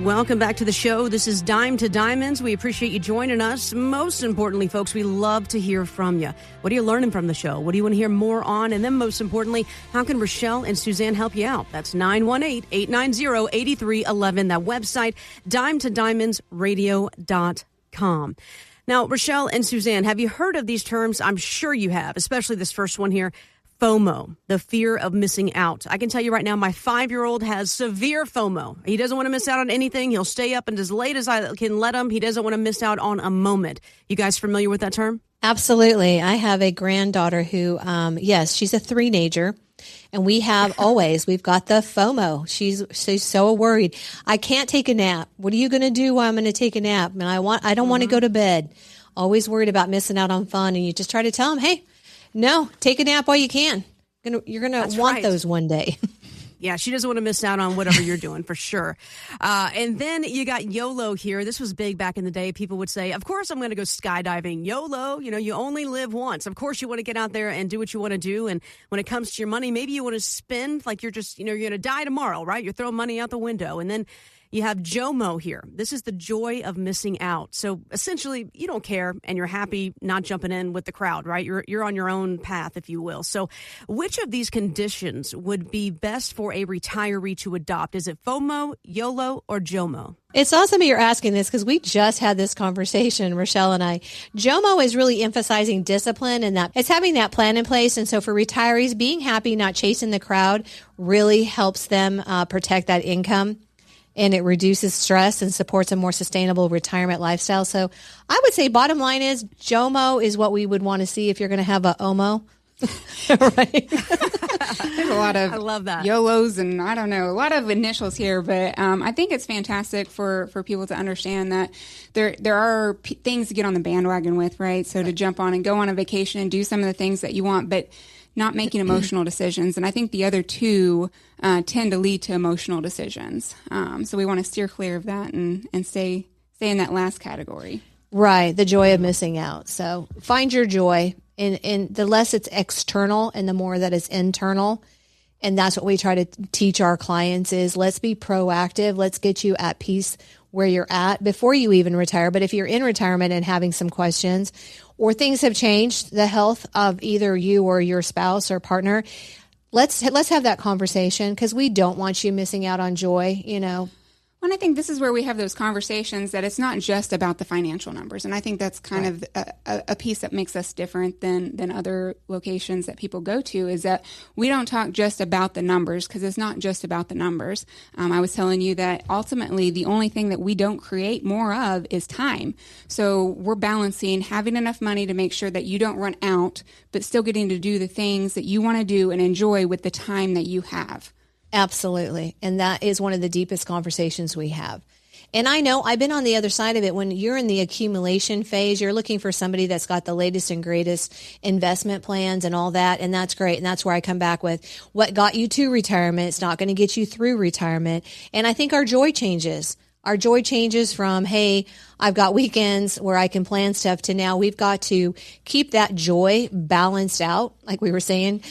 Welcome back to the show. This is Dime to Diamonds. We appreciate you joining us. Most importantly, folks, we love to hear from you. What are you learning from the show? What do you want to hear more on? And then most importantly, how can Rochelle and Suzanne help you out? That's 918-890-8311. That website, dimetodiamondsradio.com. Now, Rochelle and Suzanne, have you heard of these terms? I'm sure you have, especially this first one here. FOMO, the fear of missing out. I can tell you right now, my 5-year-old has severe FOMO. He doesn't want to miss out on anything. He'll stay up and as late as I can let him. He doesn't want to miss out on a moment. You guys familiar with that term? Absolutely. I have a granddaughter who, yes, she's a three-nager. And we've got the FOMO. She's so worried. I can't take a nap. What are you going to do while I'm going to take a nap? And I don't want to go to bed. Always worried about missing out on fun. And you just try to tell them, hey, no, take a nap while you can. You're going to want those one day. Yeah, she doesn't want to miss out on whatever you're doing, for sure. And then you got YOLO here. This was big back in the day. People would say, of course I'm going to go skydiving. YOLO, you only live once. Of course you want to get out there and do what you want to do. And when it comes to your money, maybe you want to spend like you're just, you're going to die tomorrow, right? You're throwing money out the window. And then you have JOMO here. This is the joy of missing out. So essentially, you don't care and you're happy not jumping in with the crowd, right? You're on your own path, if you will. So which of these conditions would be best for a retiree to adopt? Is it FOMO, YOLO, or JOMO? It's awesome you're asking this because we just had this conversation, Rochelle and I. JOMO is really emphasizing discipline and that it's having that plan in place. And so for retirees, being happy, not chasing the crowd really helps them protect that income. And it reduces stress and supports a more sustainable retirement lifestyle. So I would say bottom line is JOMO is what we would want to see if you're going to have a OMO. Right? There's a lot of I love that. YOLOs and I don't know, a lot of initials here. But I think it's fantastic for people to understand that there are things to get on the bandwagon with, right? So to jump on and go on a vacation and do some of the things that you want, but not making emotional decisions. And I think the other two tend to lead to emotional decisions. So we want to steer clear of that and stay in that last category. Right. The joy of missing out. So find your joy. And the less it's external and the more that it's internal. And that's what we try to teach our clients is let's be proactive. Let's get you at peace where you're at before you even retire. But if you're in retirement and having some questions or things have changed, the health of either you or your spouse or partner, let's have that conversation because we don't want you missing out on joy, And I think this is where we have those conversations that it's not just about the financial numbers. And I think that's kind of a piece that makes us different than other locations that people go to is that we don't talk just about the numbers because it's not just about the numbers. I was telling you that ultimately the only thing that we don't create more of is time. So we're balancing having enough money to make sure that you don't run out, but still getting to do the things that you want to do and enjoy with the time that you have. Absolutely. And that is one of the deepest conversations we have. And I know I've been on the other side of it. When you're in the accumulation phase, you're looking for somebody that's got the latest and greatest investment plans and all that. And that's great. And that's where I come back with what got you to retirement. It's not going to get you through retirement. And I think our joy changes. Our joy changes from, hey, I've got weekends where I can plan stuff to now we've got to keep that joy balanced out. Like we were saying,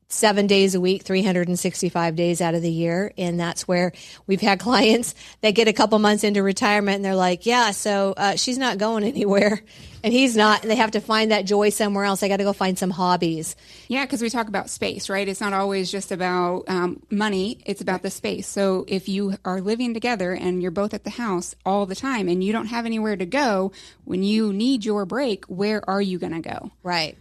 7 days a week, 365 days out of the year. And that's where we've had clients that get a couple months into retirement and they're like, yeah, so she's not going anywhere and he's not. And they have to find that joy somewhere else. I got to go find some hobbies. Yeah, because we talk about space, right? It's not always just about money. It's about the space. So if you are living together and you're both at the house all the time and you don't have anywhere to go, when you need your break, where are you going to go? Right.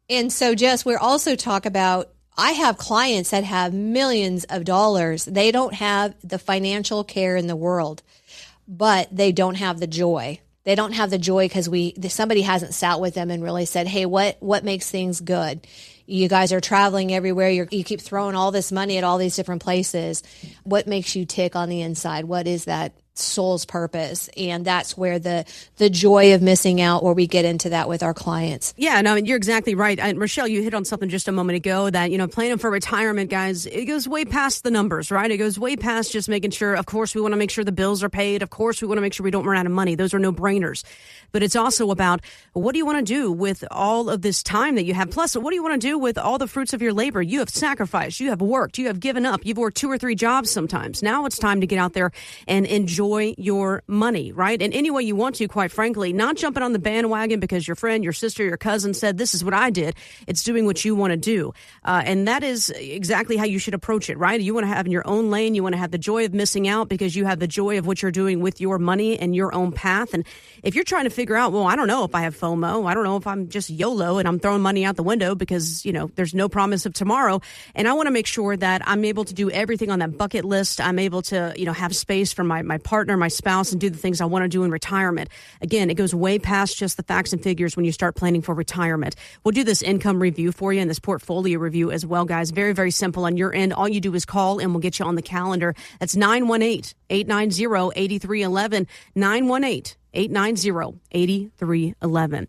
And so, Jess, we're also talk about, I have clients that have millions of dollars. They don't have the financial care in the world, but they don't have the joy. They don't have the joy because somebody hasn't sat with them and really said, hey, what makes things good? You guys are traveling everywhere. You keep throwing all this money at all these different places. What makes you tick on the inside? What is that soul's purpose. And that's where the joy of missing out, where we get into that with our clients. Yeah, no, you're exactly right. And Rochelle, you hit on something just a moment ago that, planning for retirement, guys, it goes way past the numbers, right? It goes way past just making sure, of course, we want to make sure the bills are paid. Of course, we want to make sure we don't run out of money. Those are no brainers. But it's also about, what do you want to do with all of this time that you have? Plus, what do you want to do with all the fruits of your labor? You have sacrificed, you have worked, you have given up, you've worked 2 or 3 jobs sometimes. Now it's time to get out there and enjoy your money, right? And any way you want to, quite frankly, not jumping on the bandwagon because your friend, your sister, your cousin said, this is what I did. It's doing what you want to do. And that is exactly how you should approach it, right? You want to have in your own lane. You want to have the joy of missing out because you have the joy of what you're doing with your money and your own path. And if you're trying to figure out, well, I don't know if I have FOMO. I don't know if I'm just YOLO and I'm throwing money out the window because, there's no promise of tomorrow. And I want to make sure that I'm able to do everything on that bucket list. I'm able to, have space for my partner, my spouse, and do the things I want to do in retirement. Again, it goes way past just the facts and figures when you start planning for retirement. We'll do this income review for you and this portfolio review as well, guys. Very, very simple on your end. All you do is call and we'll get you on the calendar. That's 918-890-8311, 918-890-8311.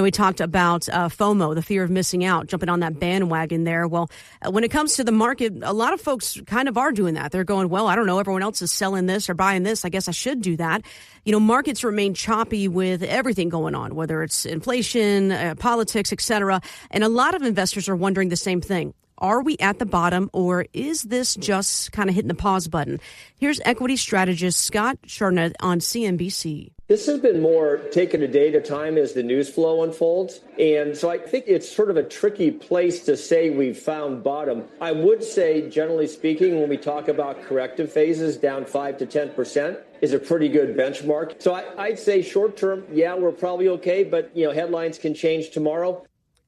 We talked about FOMO, the fear of missing out, jumping on that bandwagon there. Well, when it comes to the market, a lot of folks kind of are doing that. They're going, well, I don't know, everyone else is selling this or buying this. I guess I should do that. Markets remain choppy with everything going on, whether it's inflation, politics, etc. And a lot of investors are wondering the same thing. Are we at the bottom, or is this just kind of hitting the pause button? Here's equity strategist Scott Chardonnay on CNBC. This has been more taken a day at a time as the news flow unfolds. And so I think it's sort of a tricky place to say we've found bottom. I would say, generally speaking, when we talk about corrective phases, down 5 to 10% is a pretty good benchmark. So I'd say short term, yeah, we're probably okay. But, headlines can change tomorrow.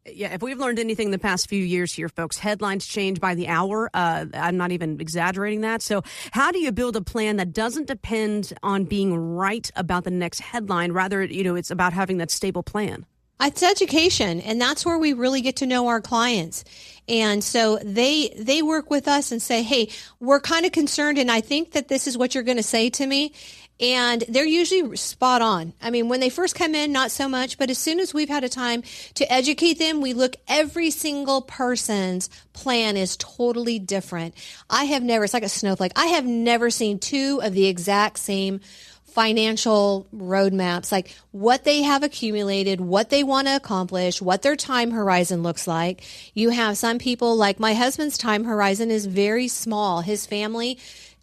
Yeah, if we've learned anything the past few years here, folks, headlines change by the hour. I'm not even exaggerating that. So how do you build a plan that doesn't depend on being right about the next headline? Rather, it's about having that stable plan. It's education, and that's where we really get to know our clients. And so they work with us and say, hey, we're kind of concerned, and I think that this is what you're going to say to me. And they're usually spot on. I mean, when they first come in, not so much, but as soon as we've had a time to educate them, we look, every single person's plan is totally different. It's like a snowflake. I have never seen 2 of the exact same financial roadmaps, like what they have accumulated, what they want to accomplish, what their time horizon looks like. You have some people, like my husband's time horizon is very small. His family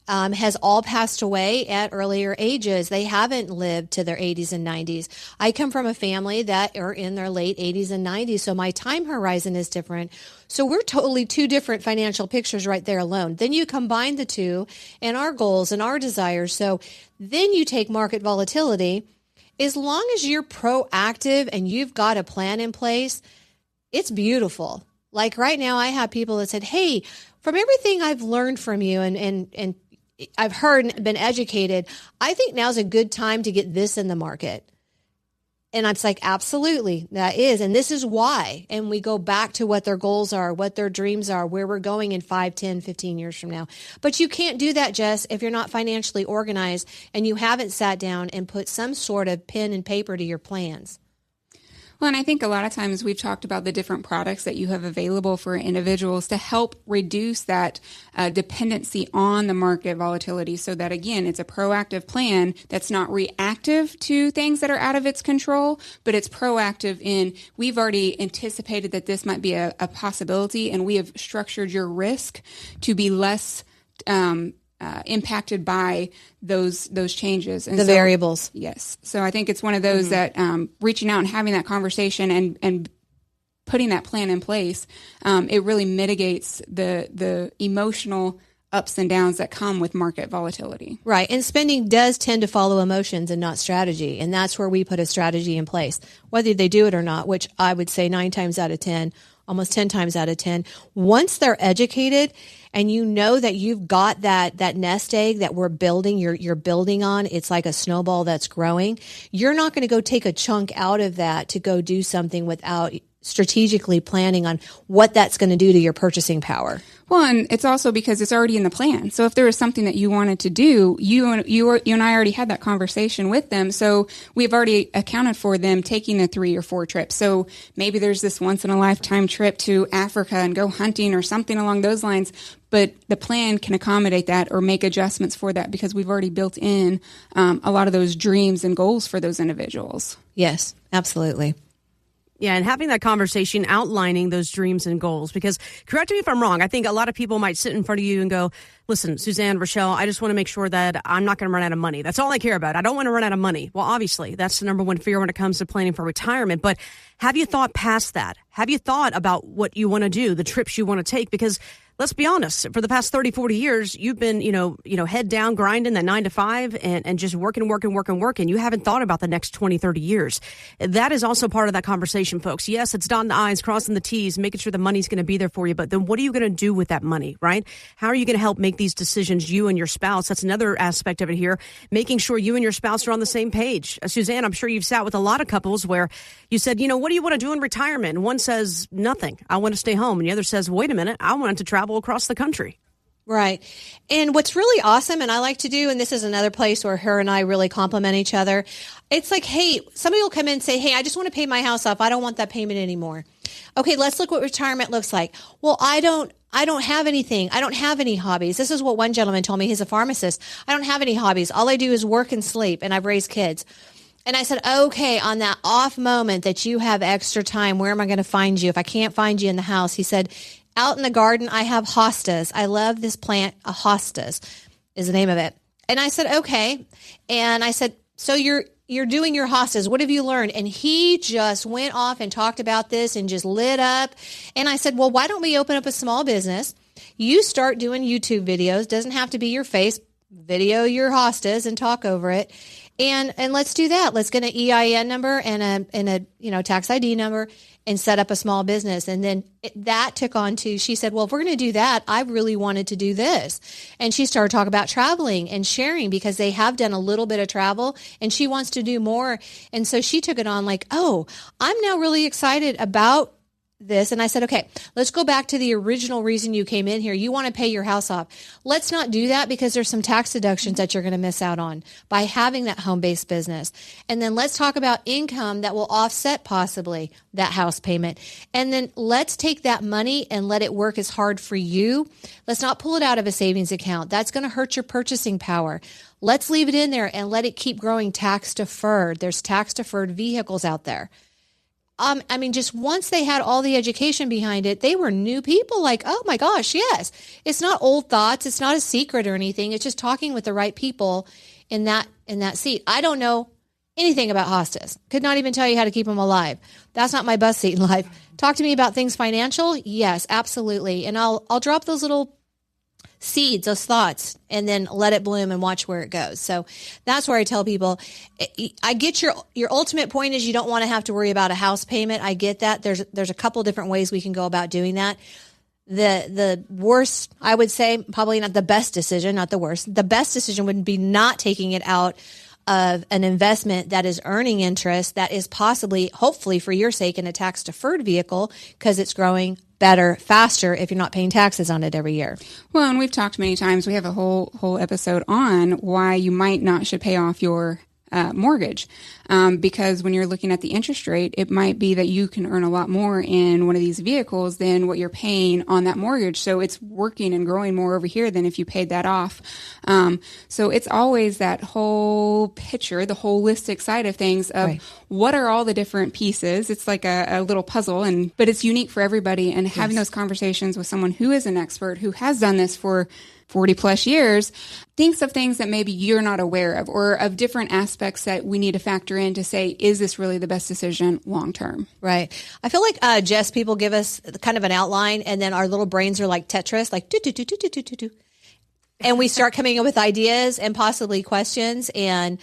has all passed away at earlier ages. They haven't lived to their 80s and 90s. I come from a family that are in their late 80s and 90s, so my time horizon is different. So we're totally 2 different financial pictures right there alone. Then you combine the 2 and our goals and our desires. So then you take market volatility. As long as you're proactive and you've got a plan in place, it's beautiful. Like right now, I have people that said, hey, from everything I've learned from you and I've heard and been educated, I think now's a good time to get this in the market. And I'm like, absolutely, that is. And this is why. And we go back to what their goals are, what their dreams are, where we're going in 5, 10, 15 years from now. But you can't do that, Jess, if you're not financially organized and you haven't sat down and put some sort of pen and paper to your plans. Well, and I think a lot of times we've talked about the different products that you have available for individuals to help reduce that dependency on the market volatility so that, again, it's a proactive plan that's not reactive to things that are out of its control, but it's proactive in we've already anticipated that this might be a possibility, and we have structured your risk to be less impacted by those changes and the variables. Yes. So I think it's one of those that reaching out and having that conversation and putting that plan in place, it really mitigates the emotional ups and downs that come with market volatility. Right. And spending does tend to follow emotions and not strategy. And that's where we put a strategy in place, whether they do it or not, which I would say 9 times out of 10, almost 10 times out of 10. Once they're educated and you know that you've got that nest egg that we're building, you're building on, it's like a snowball that's growing. You're not going to go take a chunk out of that to go do something without strategically planning on what that's going to do to your purchasing power. Well, and it's also because it's already in the plan. So if there was something that you wanted to do, you and I already had that conversation with them. So we've already accounted for them taking a 3 or 4 trips. So maybe there's this once in a lifetime trip to Africa and go hunting or something along those lines. But the plan can accommodate that or make adjustments for that because we've already built in a lot of those dreams and goals for those individuals. Yes, absolutely. Yeah, and having that conversation, outlining those dreams and goals, because correct me if I'm wrong, I think a lot of people might sit in front of you and go, listen, Suzanne, Rochelle, I just want to make sure that I'm not going to run out of money. That's all I care about. I don't want to run out of money. Well, obviously, that's the number one fear when it comes to planning for retirement. But have you thought past that? Have you thought about what you want to do, the trips you want to take? Because let's be honest, for the past 30, 40 years, you've been, head down, grinding that 9 to 5 and just working. You haven't thought about the next 20, 30 years. That is also part of that conversation, folks. Yes, it's dotting the I's, crossing the T's, making sure the money's going to be there for you. But then what are you going to do with that money, right? How are you going to help make these decisions, you and your spouse? That's another aspect of it here, making sure you and your spouse are on the same page. Suzanne, I'm sure you've sat with a lot of couples where you said, what do you want to do in retirement? And one says, nothing. I want to stay home. And the other says, wait a minute, I want to travel across the country. Right. And what's really awesome, and I like to do, and this is another place where her and I really complement each other. It's like, hey, somebody will come in and say, hey, I just want to pay my house off. I don't want that payment anymore. Okay, let's look what retirement looks like. Well, I don't have anything. I don't have any hobbies. This is what one gentleman told me. He's a pharmacist. I don't have any hobbies. All I do is work and sleep, and I've raised kids. And I said, okay, on that off moment that you have extra time, where am I going to find you? If I can't find you in the house, he said, out in the garden, I have hostas. I love this plant. A hostas is the name of it. And I said, okay. And I said, so you're doing your hostas. What have you learned? And he just went off and talked about this and just lit up. And I said, well, why don't we open up a small business? You start doing YouTube videos. Doesn't have to be your face. Video your hostas and talk over it. And let's do that. Let's get an EIN number and a tax ID number and set up a small business. And then that took on to, she said, well, if we're going to do that, I really wanted to do this. And she started talking about traveling and sharing because they have done a little bit of travel and she wants to do more. And so she took it on like, oh, I'm now really excited about this. And I said, okay, let's go back to the original reason you came in here. You want to pay your house off. Let's not do that because there's some tax deductions that you're going to miss out on by having that home-based business. And then let's talk about income that will offset possibly that house payment. And then let's take that money and let it work as hard for you. Let's not pull it out of a savings account. That's going to hurt your purchasing power. Let's leave it in there and let it keep growing tax deferred. There's tax deferred vehicles out there. Just once they had all the education behind it, they were new people like, oh my gosh, yes. It's not old thoughts. It's not a secret or anything. It's just talking with the right people in that seat. I don't know anything about hostas. Could not even tell you how to keep them alive. That's not my bus seat in life. Talk to me about things financial. Yes, absolutely. And I'll drop those little seeds, those thoughts, and then let it bloom and watch where it goes. So that's where I tell people, I get your ultimate point is you don't want to have to worry about a house payment. I get that. There's a couple different ways we can go about doing that. The worst, I would say, probably not the best decision, not the worst. The best decision would be not taking it out of an investment that is earning interest, that is possibly, hopefully for your sake, in a tax deferred vehicle because it's growing better, faster if you're not paying taxes on it every year. Well, and we've talked many times, we have a whole episode on why you might not should pay off your mortgage. Because when you're looking at the interest rate, it might be that you can earn a lot more in one of these vehicles than what you're paying on that mortgage. So it's working and growing more over here than if you paid that off. So it's always that whole picture, the holistic side of things of right. What are all the different pieces? It's like a little puzzle, but it's unique for everybody. And having those conversations with someone who is an expert, who has done this for 40 plus years, thinks of things that maybe you're not aware of or of different aspects that we need to factor in to say, is this really the best decision long term? Right. I feel like, Jess, people give us kind of an outline and then our little brains are like Tetris, like do, do, do, do, do, do, do, do. And we start coming up with ideas and possibly questions. And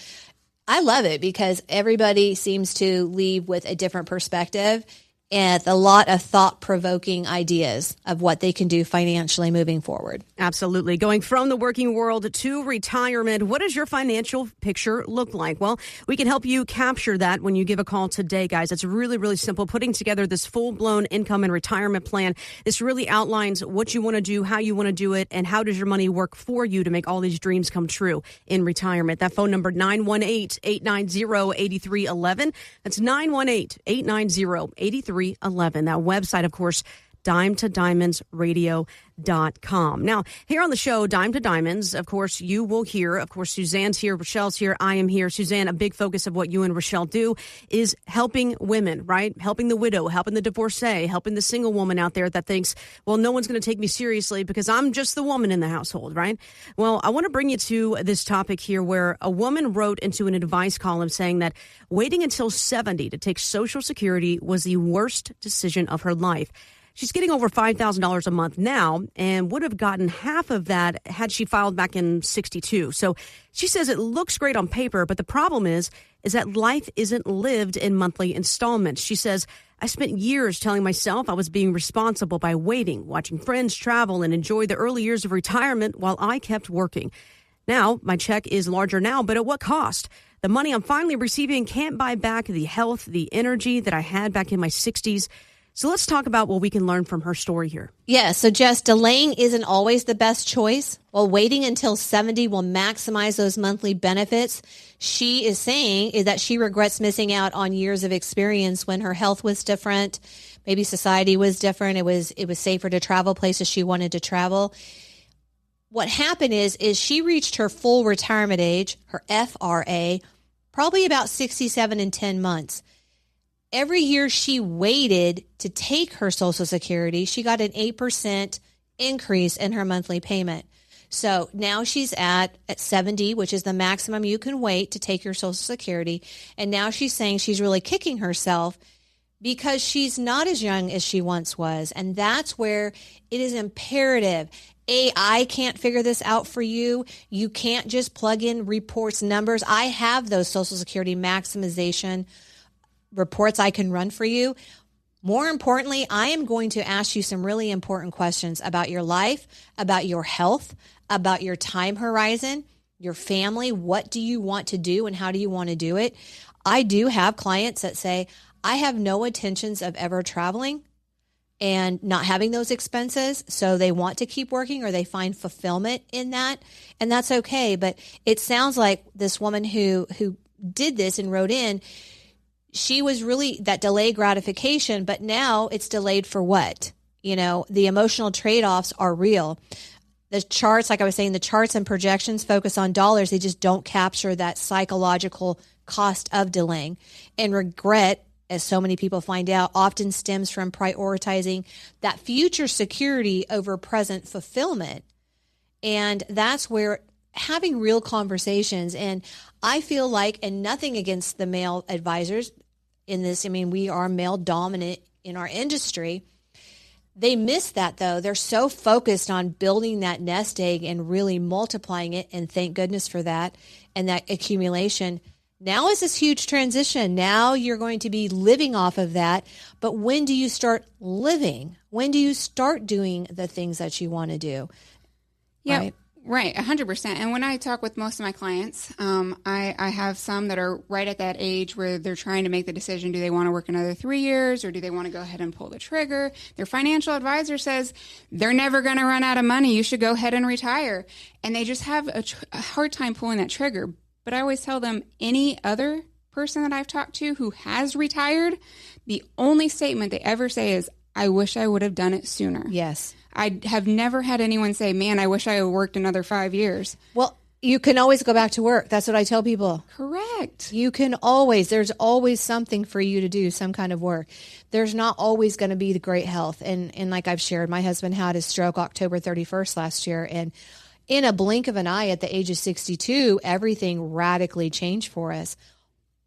I love it because everybody seems to leave with a different perspective. and a lot of thought-provoking ideas of what they can do financially moving forward. Absolutely. Going from the working world to retirement, what does your financial picture look like? Well, we can help you capture that when you give a call today, guys. It's really, really simple. Putting together this full-blown income and retirement plan. This really outlines what you want to do, how you want to do it, and how does your money work for you to make all these dreams come true in retirement. That phone number, 918-890-8311. That's 918-890-8311. That website, of course, dimetodiamondsradio.com. Now, here on the show, Dime to Diamonds, of course, you will hear, of course, Suzanne's here, Rochelle's here, I am here. Suzanne, a big focus of what you and Rochelle do is helping women, right? Helping the widow, helping the divorcee, helping the single woman out there that thinks, well, no one's going to take me seriously because I'm just the woman in the household, right? Well, I want to bring you to this topic here where a woman wrote into an advice column saying that waiting until 70 to take Social Security was the worst decision of her life. She's getting over $5,000 a month now and would have gotten half of that had she filed back in 62. So she says it looks great on paper, but the problem is that life isn't lived in monthly installments. She says, I spent years telling myself I was being responsible by waiting, watching friends travel and enjoy the early years of retirement while I kept working. Now, my check is larger now, but at what cost? The money I'm finally receiving can't buy back the health, the energy that I had back in my 60s. So let's talk about what we can learn from her story here. Yeah, so Jess, delaying isn't always the best choice. While waiting until 70 will maximize those monthly benefits, she is saying is that she regrets missing out on years of experience when her health was different. Maybe society was different. It was safer to travel places she wanted to travel. What happened is she reached her full retirement age, her FRA, probably about 67 and 10 months. Every year she waited to take her Social Security, she got an 8% increase in her monthly payment. So now she's at 70, which is the maximum you can wait to take your Social Security. And now she's saying she's really kicking herself because she's not as young as she once was. And that's where it is imperative. AI can't figure this out for you. You can't just plug in reports, numbers. I have those Social Security maximization reports I can run for you. More importantly, I am going to ask you some really important questions about your life, about your health, about your time horizon, your family. What do you want to do and how do you want to do it? I do have clients that say, I have no intentions of ever traveling and not having those expenses. So they want to keep working or they find fulfillment in that. And that's okay. But it sounds like this woman who did this and wrote in, she was really that delayed gratification, but now it's delayed for what? You know, the emotional trade-offs are real. The charts, like I was saying, the charts and projections focus on dollars. They just don't capture that psychological cost of delaying. And regret, as so many people find out, often stems from prioritizing that future security over present fulfillment. And that's where having real conversations, and I feel like, and nothing against the male advisors in this, I mean, we are male dominant in our industry. They miss that though. They're so focused on building that nest egg and really multiplying it. And thank goodness for that. And that accumulation. Now is this huge transition. Now you're going to be living off of that. But when do you start living? When do you start doing the things that you want to do? Yeah. Right, 100%. And when I talk with most of my clients, I have some that are right at that age where they're trying to make the decision, do they want to work another 3 years or do they want to go ahead and pull the trigger? Their financial advisor says they're never going to run out of money. You should go ahead and retire. And they just have a hard time pulling that trigger. But I always tell them any other person that I've talked to who has retired, the only statement they ever say is, I wish I would have done it sooner. Yes. I have never had anyone say, man, I wish I had worked another 5 years. Well, you can always go back to work. That's what I tell people. Correct. You can there's always something for you to do, some kind of work. There's not always going to be the great health. And like I've shared, my husband had his stroke October 31st last year. And in a blink of an eye at the age of 62, everything radically changed for us.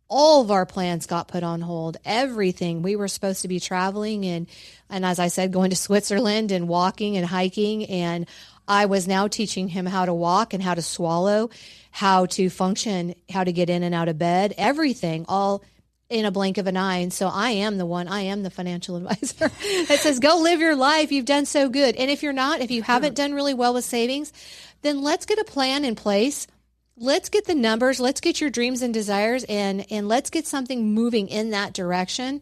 All of our plans got put on hold. Everything. We were supposed to be traveling and as I said, going to Switzerland and walking and hiking. And I was now teaching him how to walk and how to swallow, how to function, how to get in and out of bed, everything all in a blink of an eye. And so I am the financial advisor that says, go live your life. You've done so good. And if you haven't done really well with savings, then let's get a plan in place. Let's get the numbers. Let's get your dreams and desires and let's get something moving in that direction.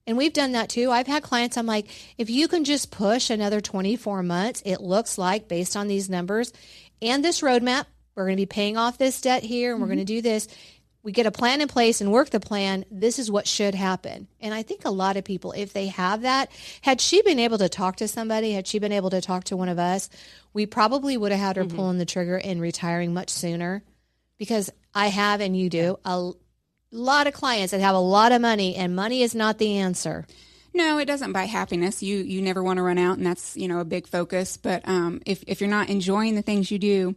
And we've done that too. I've had clients, I'm like, if you can just push another 24 months, it looks like based on these numbers and this roadmap, we're going to be paying off this debt here and we're going to do this. We get a plan in place and work the plan. This is what should happen. And I think a lot of people, if they have that, had she been able to talk to somebody, had she been able to talk to one of us, we probably would have had her pulling the trigger and retiring much sooner, because I have, and you do, a lot of clients that have a lot of money, and money is not the answer. No, it doesn't buy happiness. You never want to run out, and that's, a big focus. But if you're not enjoying the things you do,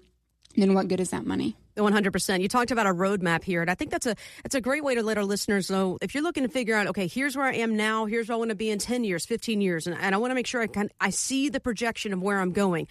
then what good is that money? 100%. You talked about a roadmap here, and I think that's a great way to let our listeners know if you're looking to figure out, okay, here's where I am now, here's where I want to be in 10 years, 15 years, and I want to make sure I see the projection of where I'm going.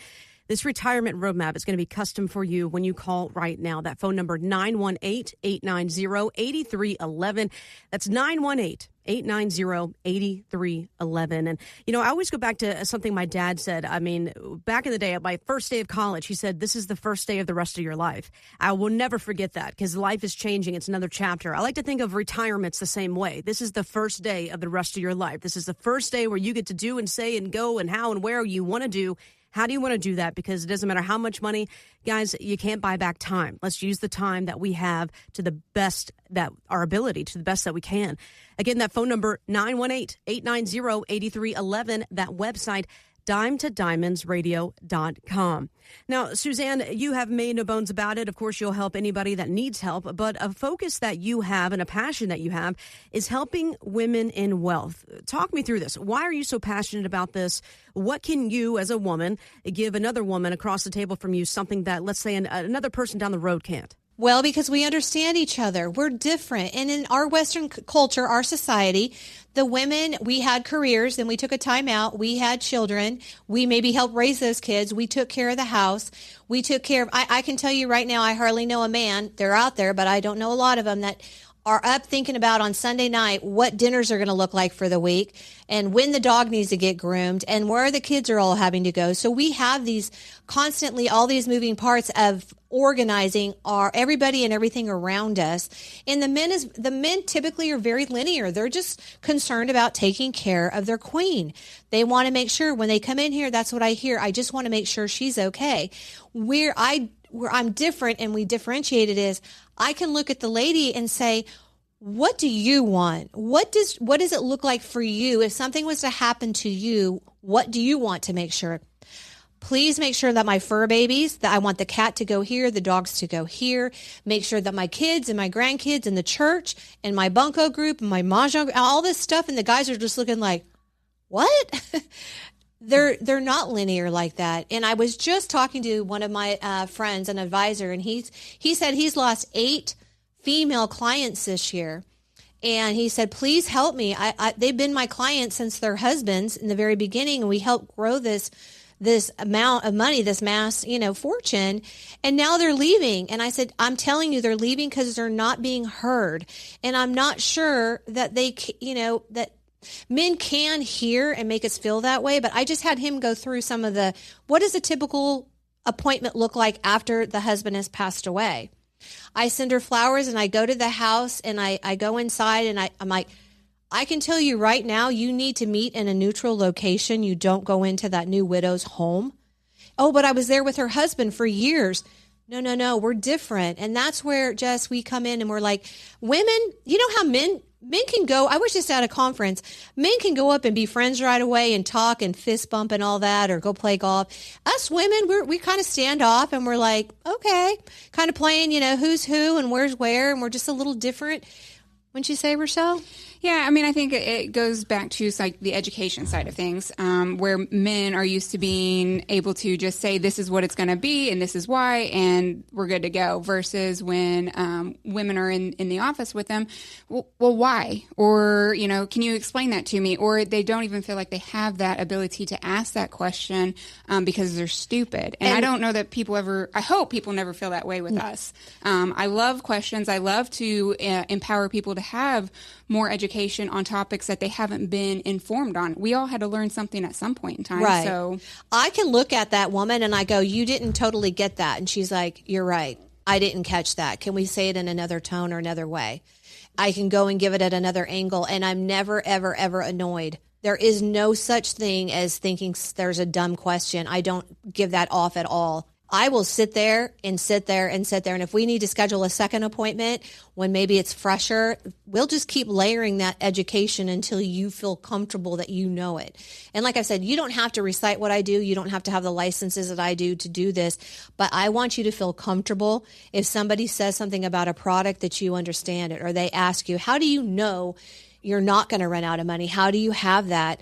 This retirement roadmap is going to be custom for you when you call right now. That phone number, 918-890-8311. That's 918-890-8311. And, I always go back to something my dad said. I mean, back in the day, at my first day of college, he said, this is the first day of the rest of your life. I will never forget that, because life is changing. It's another chapter. I like to think of retirement's the same way. This is the first day of the rest of your life. This is the first day where you get to do and say and go and how and where you want to do. How do you want to do that? Because it doesn't matter how much money, guys, you can't buy back time. Let's use the time that we have to the best that our ability, to the best that we can. Again, that phone number, 918-890-8311, that website, dimetodiamondsradio.com. Now, Suzanne, you have made no bones about it. Of course, you'll help anybody that needs help, but a focus that you have and a passion that you have is helping women in wealth. Talk me through this. Why are you so passionate about this? What can you, as a woman, give another woman across the table from you, something that, let's say, another person down the road can't? Well, because we understand each other. We're different. And in our Western culture, our society, the women, we had careers, then we took a time out. We had children. We maybe helped raise those kids. We took care of the house. We took care of, I can tell you right now, I hardly know a man. They're out there, but I don't know a lot of them that are up thinking about on Sunday night what dinners are going to look like for the week and when the dog needs to get groomed and where the kids are all having to go. So we have these constantly, all these moving parts of organizing everybody and everything around us. And the men typically are very linear. They're just concerned about taking care of their queen. They want to make sure when they come in here, that's what I hear. I just want to make sure she's okay. Where I'm different and we differentiate it is I can look at the lady and say, what do you want? What does it look like for you? If something was to happen to you, what do you want to make sure? Please make sure that my fur babies, that I want the cat to go here, the dogs to go here. Make sure that my kids and my grandkids and the church and my bunco group and my mahjong, all this stuff. And the guys are just looking like, what? They're not linear like that. And I was just talking to one of my friends, an advisor, and he said he's lost 8 female clients this year. And he said, please help me. They've been my clients since their husbands in the very beginning, and we helped grow this amount of money, this mass, fortune. And now they're leaving. And I said, I'm telling you, they're leaving because they're not being heard. And I'm not sure that that men can hear and make us feel that way. But I just had him go through some of what does a typical appointment look like after the husband has passed away? I send her flowers and I go to the house and I go inside and I'm like, I can tell you right now, you need to meet in a neutral location. You don't go into that new widow's home. Oh, but I was there with her husband for years. No, we're different. And that's where, Jess, we come in and we're like, women, you know how men can go, I was just at a conference, men can go up and be friends right away and talk and fist bump and all that, or go play golf. Us women, we kind of stand off and we're like, okay, kind of playing, who's who and where's where, and we're just a little different. Wouldn't you say, Rochelle? Yeah, I mean, I think it goes back to like the education side of things, where men are used to being able to just say, this is what it's going to be and this is why, and we're good to go, versus when women are in the office with them, well, why? Or, can you explain that to me? Or they don't even feel like they have that ability to ask that question because they're stupid. And I don't know that I hope people never feel that way with us. I love questions. I love to empower people to have more education on topics that they haven't been informed on. We all had to learn something at some point in time. Right. So I can look at that woman and I go, you didn't totally get that. And she's like, you're right. I didn't catch that. Can we say it in another tone or another way? I can go and give it at another angle, and I'm never, ever, ever annoyed. There is no such thing as thinking there's a dumb question. I don't give that off at all. I will sit there and sit there and sit there. And if we need to schedule a second appointment when maybe it's fresher, we'll just keep layering that education until you feel comfortable that you know it. And like I said, you don't have to recite what I do. You don't have to have the licenses that I do to do this. But I want you to feel comfortable. If somebody says something about a product that you understand it, or they ask you, how do you know you're not going to run out of money? How do you have that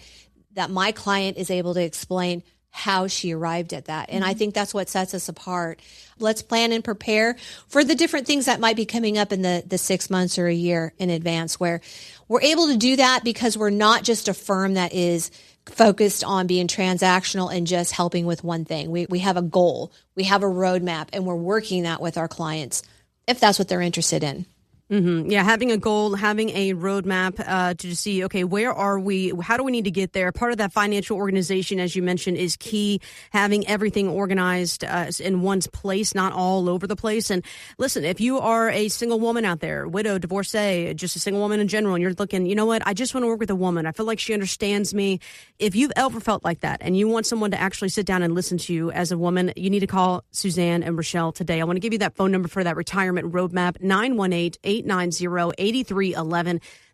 my client is able to explain how she arrived at that. And I think that's what sets us apart. Let's plan and prepare for the different things that might be coming up in the 6 months or a year in advance, where we're able to do that because we're not just a firm that is focused on being transactional and just helping with one thing. We have a goal, we have a roadmap, and we're working that with our clients if that's what they're interested in. Mm-hmm. Yeah, having a goal, having a roadmap to see, okay, where are we? How do we need to get there? Part of that financial organization, as you mentioned, is key. Having everything organized in one's place, not all over the place. And listen, if you are a single woman out there, widow, divorcee, just a single woman in general, and you're looking, you know what, I just want to work with a woman. I feel like she understands me. If you've ever felt like that and you want someone to actually sit down and listen to you as a woman, you need to call Suzanne and Rochelle today. I want to give you that phone number for that retirement roadmap, 918-890-8311.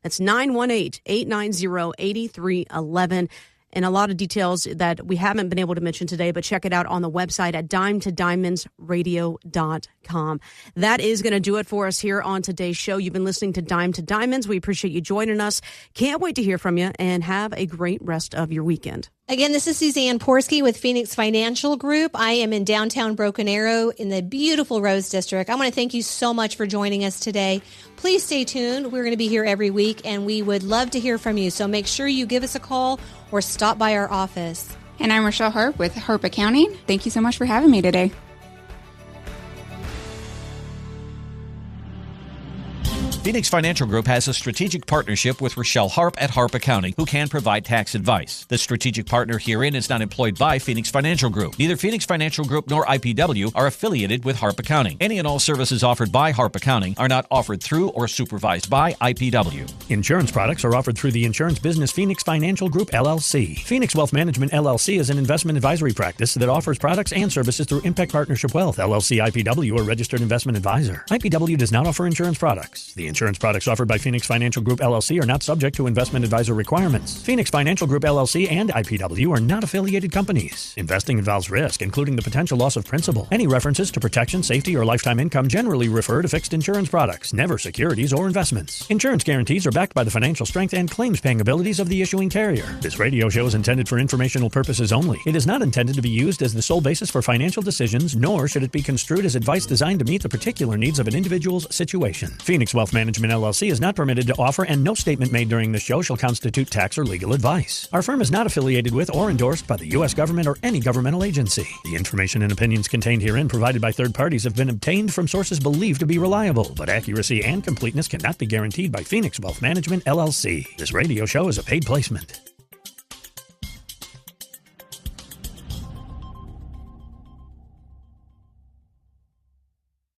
That's 918-890-8311. And a lot of details that we haven't been able to mention today, but check it out on the website at dimetodiamondsradio.com. That is going to do it for us here on today's show. You've been listening to Dime to Diamonds. We appreciate you joining us. Can't wait to hear from you, and have a great rest of your weekend. Again, this is Suzanne Porsky with Phoenix Financial Group. I am in downtown Broken Arrow in the beautiful Rose District. I want to thank you so much for joining us today. Please stay tuned. We're going to be here every week, and we would love to hear from you. So make sure you give us a call or stop by our office. And I'm Rochelle Harp with Harp Accounting. Thank you so much for having me today. Phoenix Financial Group has a strategic partnership with Rochelle Harp at Harp Accounting, who can provide tax advice. The strategic partner herein is not employed by Phoenix Financial Group. Neither Phoenix Financial Group nor IPW are affiliated with Harp Accounting. Any and all services offered by Harp Accounting are not offered through or supervised by IPW. Insurance products are offered through the insurance business Phoenix Financial Group, LLC. Phoenix Wealth Management, LLC is an investment advisory practice that offers products and services through Impact Partnership Wealth, LLC, IPW, a registered investment advisor. IPW does not offer insurance products. The insurance products offered by Phoenix Financial Group, LLC are not subject to investment advisor requirements. Phoenix Financial Group, LLC and IPW are not affiliated companies. Investing involves risk, including the potential loss of principal. Any references to protection, safety, or lifetime income generally refer to fixed insurance products, never securities or investments. Insurance guarantees are backed by the financial strength and claims-paying abilities of the issuing carrier. This radio show is intended for informational purposes only. It is not intended to be used as the sole basis for financial decisions, nor should it be construed as advice designed to meet the particular needs of an individual's situation. Phoenix Wealth Management, LLC is not permitted to offer, and no statement made during this show shall constitute tax or legal advice. Our firm is not affiliated with or endorsed by the U.S. government or any governmental agency. The information and opinions contained herein provided by third parties have been obtained from sources believed to be reliable, but accuracy and completeness cannot be guaranteed by Phoenix Wealth Management, LLC. This radio show is a paid placement.